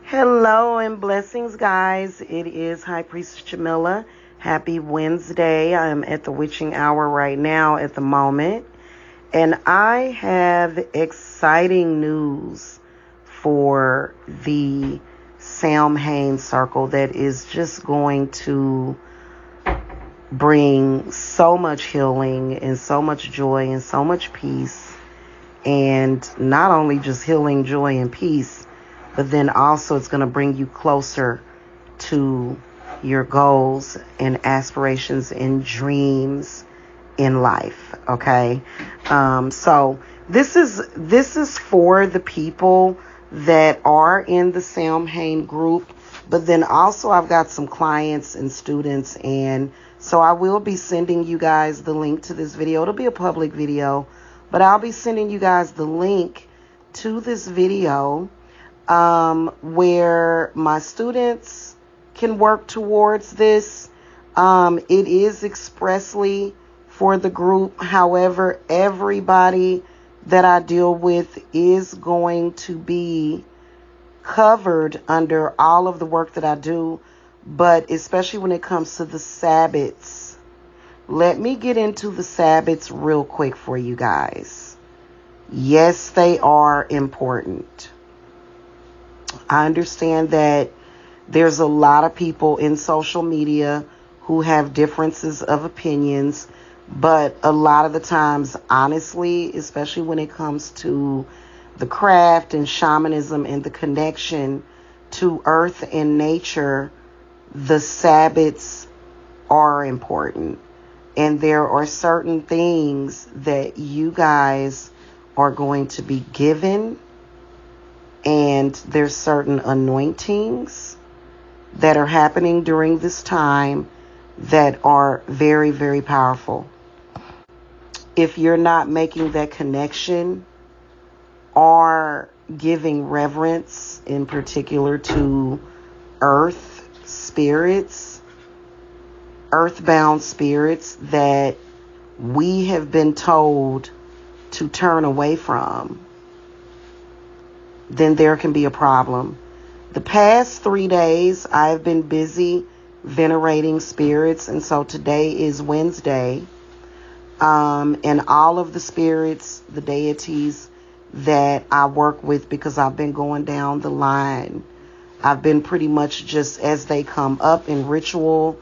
Hello and blessings, guys. It is High Priestess Jamila. Happy Wednesday. I am at the witching hour right now at the moment. And I have exciting news for the Samhain circle that is just going to bring so much healing and so much joy and so much peace. And not only just healing, joy, and peace, but then also it's going to bring you closer to your goals and aspirations and dreams in life. Okay. So this is for the people that are in the Samhain group, but then also I've got some clients and students, and so I will be sending you guys the link to this video. It'll be a public video, but I'll be sending you guys the link to this video where my students can work towards this. It is expressly for the group. However, everybody that I deal with is going to be covered under all of the work that I do, but especially when it comes to the Sabbats. Let me get into the Sabbats real quick for you guys. Yes, they are important. I understand that there's a lot of people in social media who have differences of opinions, but a lot of the times, honestly, especially when it comes to the craft and shamanism and the connection to earth and nature, the Sabbats are important. And there are certain things that you guys are going to be given, and there's certain anointings that are happening during this time that are very, very powerful. If you're not making that connection or giving reverence in particular to earth spirits, earthbound spirits that we have been told to turn away from, then there can be a problem. The past 3 days, I've been busy venerating spirits, and so today is Wednesday. And all of the spirits, the deities that I work with, because I've been going down the line, I've been pretty much just as they come up in ritual,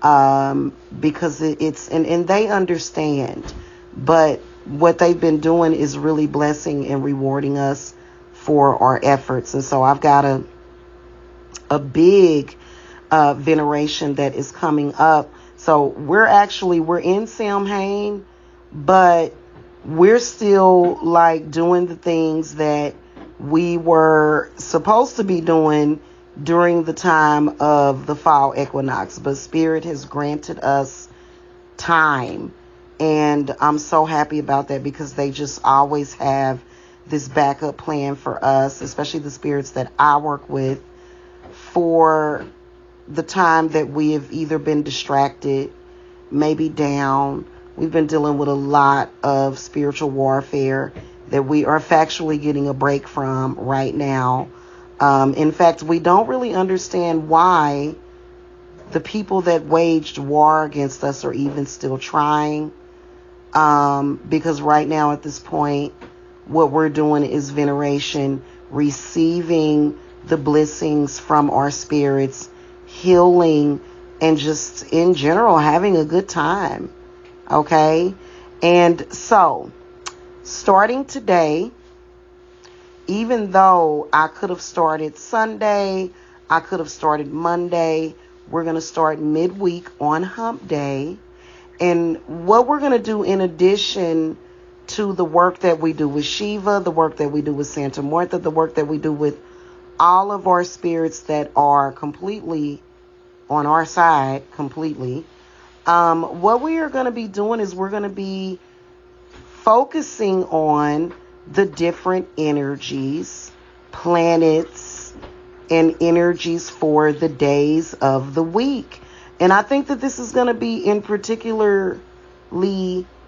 because it's, and they understand, but what they've been doing is really blessing and rewarding us for our efforts. And so I've got a big veneration that is coming up. So we're in Samhain, but we're still like doing the things that we were supposed to be doing during the time of the fall equinox. But Spirit has granted us time, and I'm so happy about that, because they just always have this backup plan for us, especially the spirits that I work with, for the time that we have either been distracted, maybe down. We've been dealing with a lot of spiritual warfare that we are factually getting a break from right now. In fact, we don't really understand why the people that waged war against us are even still trying. Because right now at this point, what we're doing is veneration, receiving the blessings from our spirits, healing, and just in general having a good time. Okay? And so, starting today, even though I could have started Sunday, I could have started Monday, we're going to start midweek on Hump Day. And what we're going to do, in addition to the work that we do with Shiva, the work that we do with Santa Martha, the work that we do with all of our spirits that are completely on our side, completely, what we are going to be doing is we're going to be focusing on the different energies, planets, and energies for the days of the week. And I think that this is going to be in particularly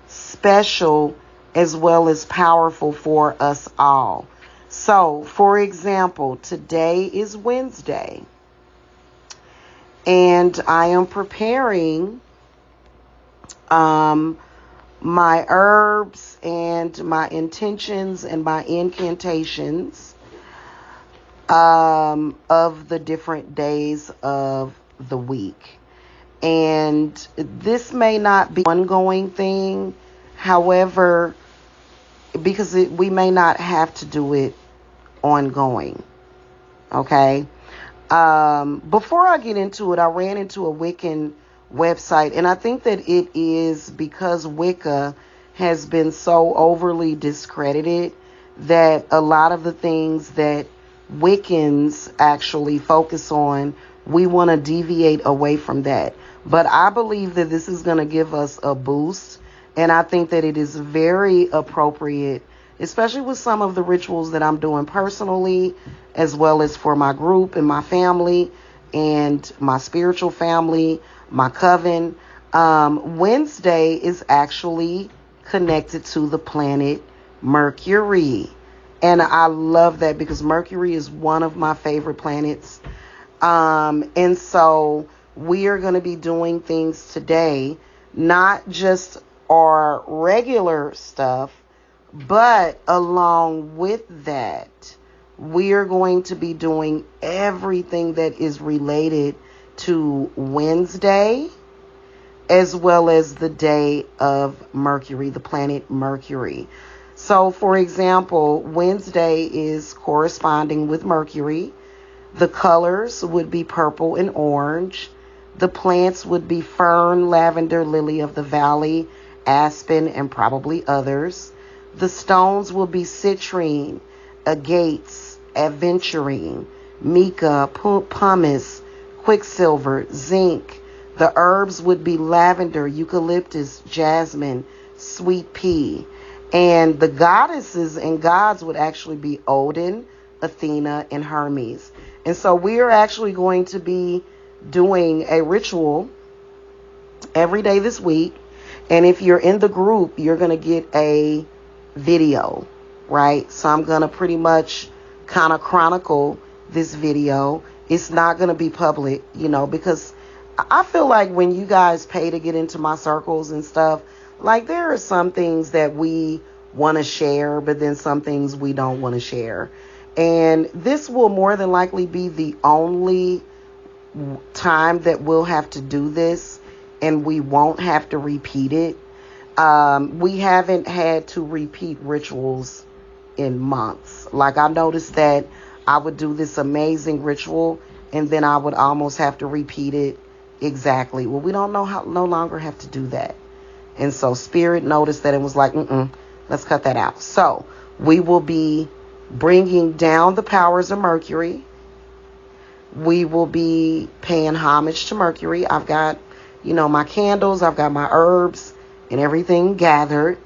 special as well as powerful for us all. So, for example, today is Wednesday, and I am preparing my herbs and my intentions and my incantations of the different days of the week. And this may not be an ongoing thing, however, because we may not have to do it ongoing. Okay. Before I get into it, I ran into a Wiccan website, and I think that it is because Wicca has been so overly discredited that a lot of the things that Wiccans actually focus on, we want to deviate away from that. But I believe that this is going to give us a boost, and I think that it is very appropriate, especially with some of the rituals that I'm doing personally, as well as for my group and my family and my spiritual family, my coven. Wednesday is actually connected to the planet Mercury. And I love that because Mercury is one of my favorite planets. And so we are going to be doing things today, not just our regular stuff, but along with that, we are going to be doing everything that is related to Wednesday, as well as the day of Mercury, the planet Mercury. So, for example, Wednesday is corresponding with Mercury. The colors would be purple and orange. The plants would be fern, lavender, lily of the valley, aspen, and probably others. The stones will be citrine, agates, aventurine, mica, pumice, quicksilver, zinc. The herbs would be lavender, eucalyptus, jasmine, sweet pea. And the goddesses and gods would actually be Odin, Athena, and Hermes. And so we are actually going to be doing a ritual every day this week. And if you're in the group, you're going to get a video, right? So I'm going to pretty much kind of chronicle this video. It's not going to be public, because I feel like when you guys pay to get into my circles and stuff, like there are some things that we want to share, but then some things we don't want to share. And this will more than likely be the only time that we'll have to do this, and we won't have to repeat it. We haven't had to repeat rituals in months. Like I noticed that I would do this amazing ritual and then I would almost have to repeat it exactly. Well, we don't no longer have to do that. And so Spirit noticed that and was like, let's cut that out. So we will be bringing down the powers of Mercury. We will be paying homage to Mercury. I've got, my candles. I've got my herbs and everything gathered.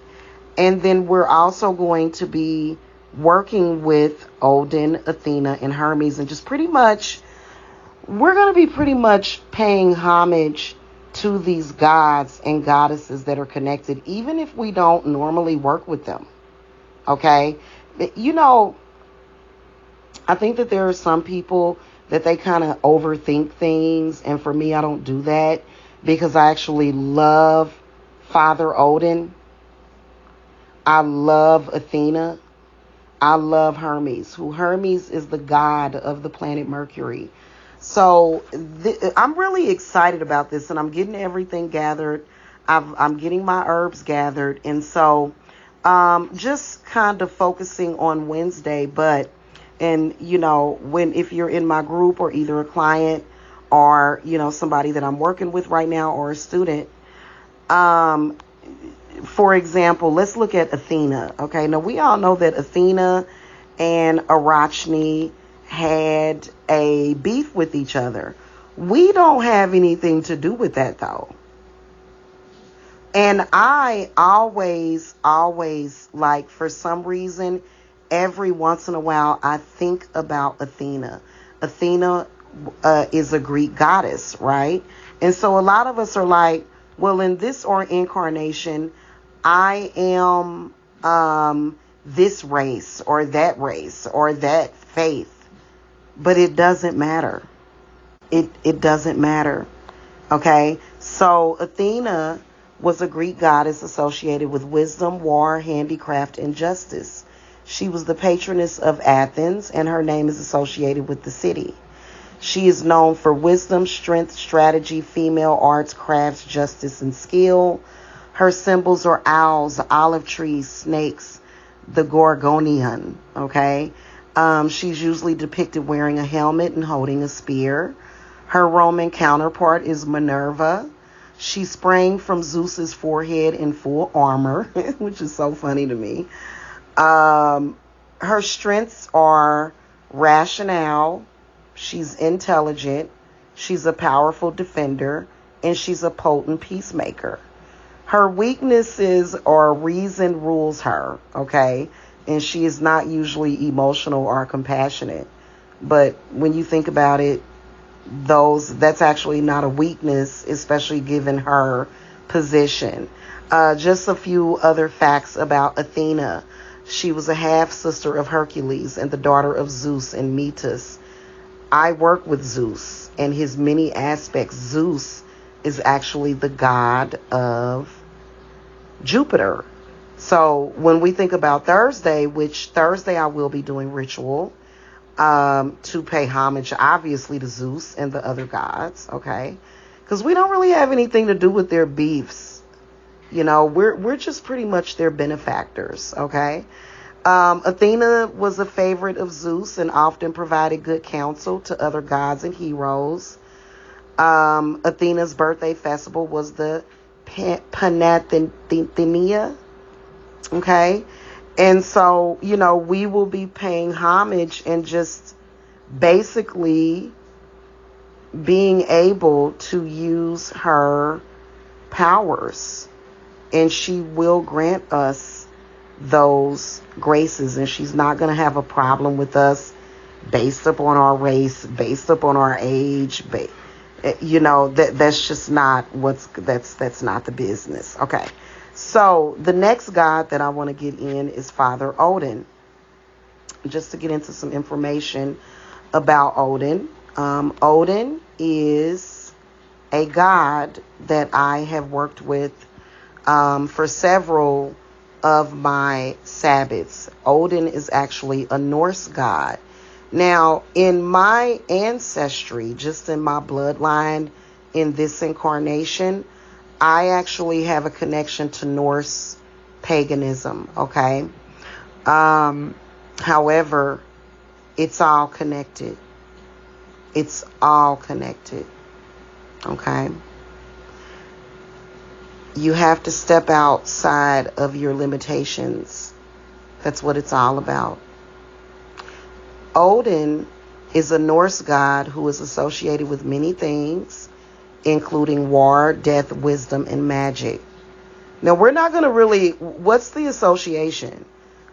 And then we're also going to be working with Odin, Athena, and Hermes. And just we're going to be pretty much paying homage to these gods and goddesses that are connected, even if we don't normally work with them. Okay? I think that there are some people that they kind of overthink things. And for me, I don't do that because I actually love Father Odin. I love Athena. I love Hermes, Hermes is the god of the planet Mercury. So I'm really excited about this, and I'm getting everything gathered. I'm getting my herbs gathered. And so just kind of focusing on Wednesday. If you're in my group or either a client or, somebody that I'm working with right now or a student, for example, let's look at Athena. Okay, now we all know that Athena and Arachne had a beef with each other. We don't have anything to do with that, though. And I always, like, for some reason, every once in a while, I think about Athena. Athena is a Greek goddess, right? And so a lot of us are like, well, in this or incarnation, I am this race or that faith. But it doesn't matter. It doesn't matter. Okay? So Athena was a Greek goddess associated with wisdom, war, handicraft, and justice. She was the patroness of Athens, and her name is associated with the city. She is known for wisdom, strength, strategy, female arts, crafts, justice, and skill. Her symbols are owls, olive trees, snakes, the gorgonian. Okay? She's usually depicted wearing a helmet and holding a spear. Her Roman counterpart is Minerva. She sprang from Zeus's forehead in full armor, which is so funny to me. Her strengths are rationale. She's intelligent. She's a powerful defender. And she's a potent peacemaker. Her weaknesses are reason rules her, okay? And she is not usually emotional or compassionate. But when you think about it, that's actually not a weakness, especially given her position. Just a few other facts about Athena. She was a half-sister of Hercules and the daughter of Zeus and Metis. I work with Zeus and his many aspects. Zeus is actually the god of Jupiter. So when we think about Thursday, which Thursday I will be doing ritual to pay homage, obviously, to Zeus and the other gods, okay? Because we don't really have anything to do with their beefs. You know, we're just pretty much their benefactors, okay? Athena was a favorite of Zeus and often provided good counsel to other gods and heroes. Athena's birthday festival was the Panathenaea, okay? And so, you know, we will be paying homage and just basically being able to use her powers. And she will grant us those graces. And she's not going to have a problem with us based upon our race, based upon our age. You know, that's just not that's not the business. Okay. So the next god that I want to get in is Father Odin. Just to get into some information about Odin. Odin is a god that I have worked with for several of my Sabbats. Odin is actually a Norse god. Now, in my ancestry, just in my bloodline, in this incarnation, I actually have a connection to Norse paganism, okay? However, it's all connected. It's all connected, okay? You have to step outside of your limitations. That's what it's all about. Odin is a Norse god who is associated with many things, including war, death, wisdom, and magic. Now, we're not going to really... What's the association?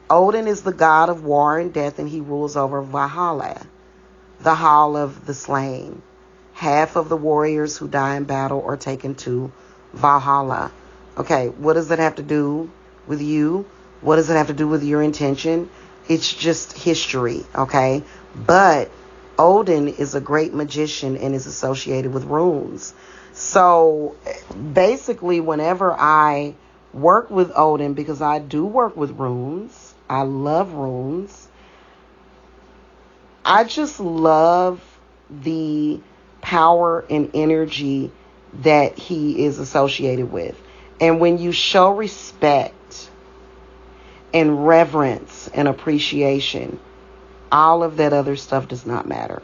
Odin is the god of war and death, and he rules over Valhalla, the hall of the slain. Half of the warriors who die in battle are taken to Valhalla. Okay, what does that have to do with you? What does it have to do with your intention? It's just history, okay? But Odin is a great magician and is associated with runes. So basically, whenever I work with Odin, because I do work with runes, I love runes. I just love the power and energy that he is associated with. And when you show respect and reverence and appreciation, all of that other stuff does not matter.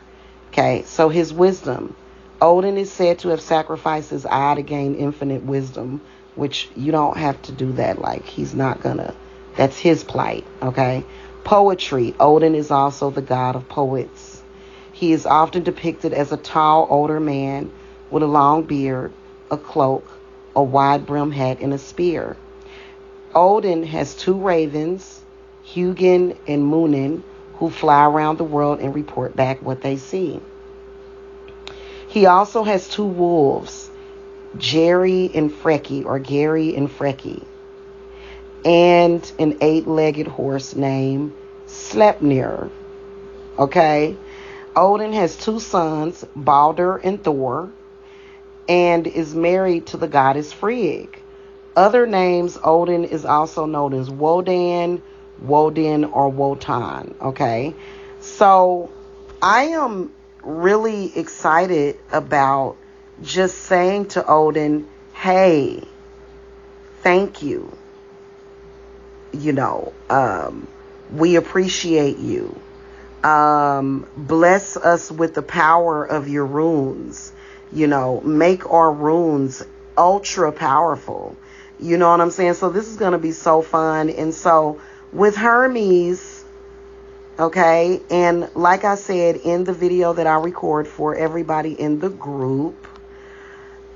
Okay, so his wisdom. Odin is said to have sacrificed his eye to gain infinite wisdom, which you don't have to do that. Like, he's not gonna. That's his plight, okay? Poetry. Odin is also the god of poets. He is often depicted as a tall, older man with a long beard, a cloak, a wide-brimmed hat, and a spear. Odin has two ravens, Hugin and Munin, who fly around the world and report back what they see. He also has two wolves, Jerry and Frecky, or Gary and Frecky. and an 8-legged horse named Sleipnir. Okay? Odin has 2 sons, Balder and Thor, and is married to the goddess Frigg. Other names, Odin is also known as Wodan, Woden, or Wotan. Okay? So I am really excited about just saying to Odin, hey, thank you. We appreciate you. Bless us with the power of your runes. Make our runes ultra powerful. You know what I'm saying? So this is going to be so fun. And so with Hermes, okay, and like I said in the video that I record for everybody in the group,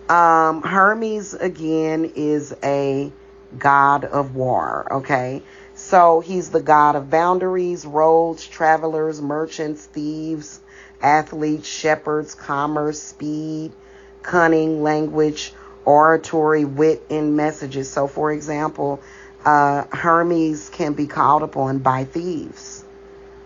Hermes again is a god of war, okay? So he's the god of boundaries, roads, travelers, merchants, thieves, athletes, shepherds, commerce, speed, cunning, language, oratory, wit, and messages. So for example, Hermes can be called upon by thieves.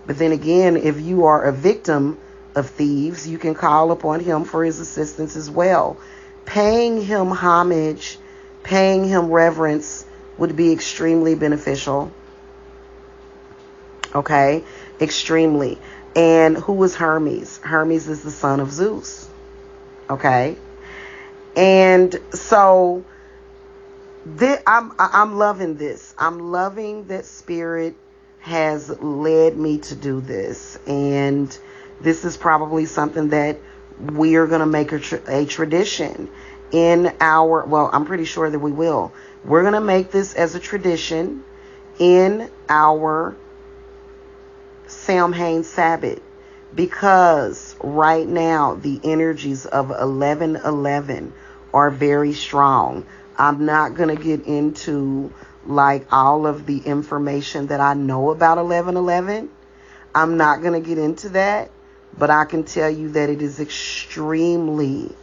But then again, if you are a victim of thieves, you can call upon him for his assistance as well. Paying him homage, paying him reverence would be extremely beneficial. Okay? Extremely. And who is Hermes? Hermes is the son of Zeus. Okay? And so I'm loving this. I'm loving that Spirit has led me to do this. And this is probably something that we are going to make a tradition in our, well, I'm pretty sure that we will. We're going to make this as a tradition in our Samhain Sabbath, because right now the energies of 11/11 are very strong. I'm not going to get into like all of the information that I know about 11/11. I'm not going to get into that, but I can tell you that it is extremely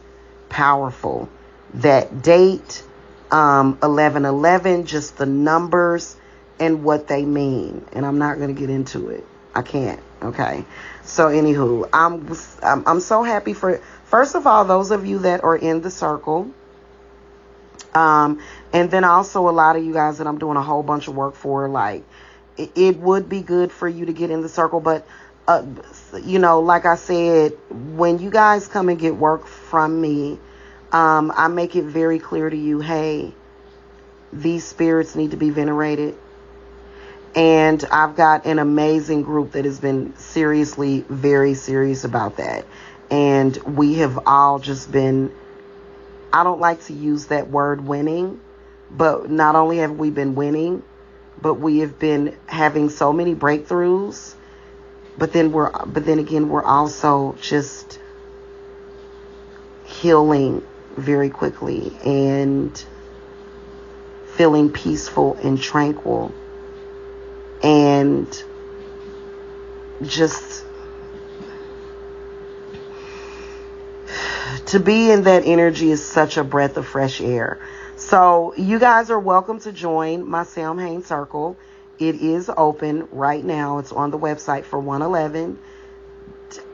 powerful. That date, 11/11, just the numbers and what they mean. And I'm not going to get into it. I can't. Okay. So anywho, I'm so happy for, first of all, those of you that are in the circle. And then also a lot of you guys that I'm doing a whole bunch of work for, like it would be good for you to get in the circle. But, like I said, when you guys come and get work from me, I make it very clear to you, hey, these spirits need to be venerated. And I've got an amazing group that has been seriously, very serious about that. And we have all just been, I don't like to use that word winning, but not only have we been winning, but we have been having so many breakthroughs. But then again, we're also just healing very quickly and feeling peaceful and tranquil. And just to be in that energy is such a breath of fresh air. So you guys are welcome to join my Samhain Circle. It is open right now. It's on the website for 111.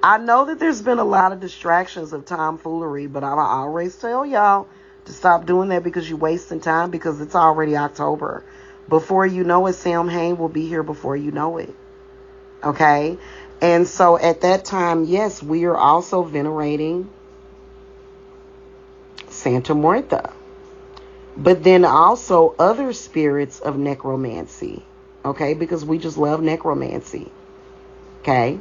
I know that there's been a lot of distractions of tomfoolery, but I always tell y'all to stop doing that because you're wasting time, because it's already October. Before you know it, Samhain will be here before you know it. Okay? And so at that time, yes, we are also venerating Santa Muerta. But then also other spirits of necromancy. Okay? Because we just love necromancy. Okay?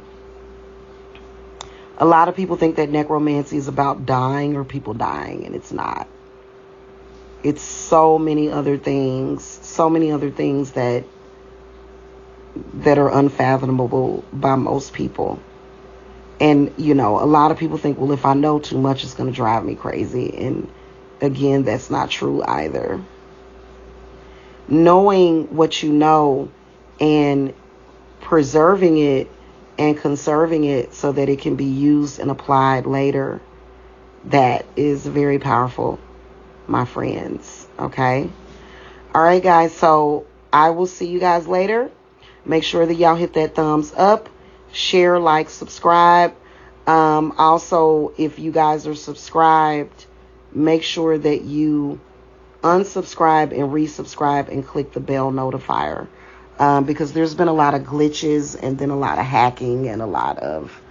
A lot of people think that necromancy is about dying or people dying, and it's not. It's so many other things that are unfathomable by most people. And, a lot of people think, well, if I know too much, it's going to drive me crazy. And again, that's not true either. Knowing what you know and preserving it and conserving it so that it can be used and applied later, that is very powerful, my friends. Okay? All right, guys. So I will see you guys later. Make sure that y'all hit that thumbs up, share, like, subscribe. Also, if you guys are subscribed, make sure that you unsubscribe and resubscribe and click the bell notifier. Because there's been a lot of glitches and then a lot of hacking and a lot of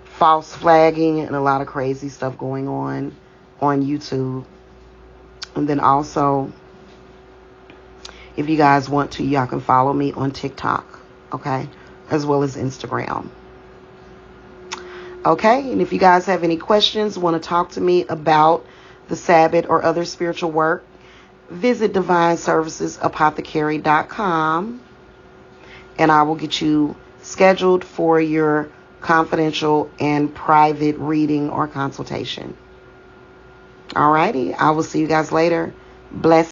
false flagging and a lot of crazy stuff going on YouTube. And then also, if you guys want to, y'all can follow me on TikTok, okay, as well as Instagram. Okay, and if you guys have any questions, want to talk to me about the Sabbath or other spiritual work, visit divineservicesapothecary.com, and I will get you scheduled for your confidential and private reading or consultation. Alrighty, I will see you guys later. Bless.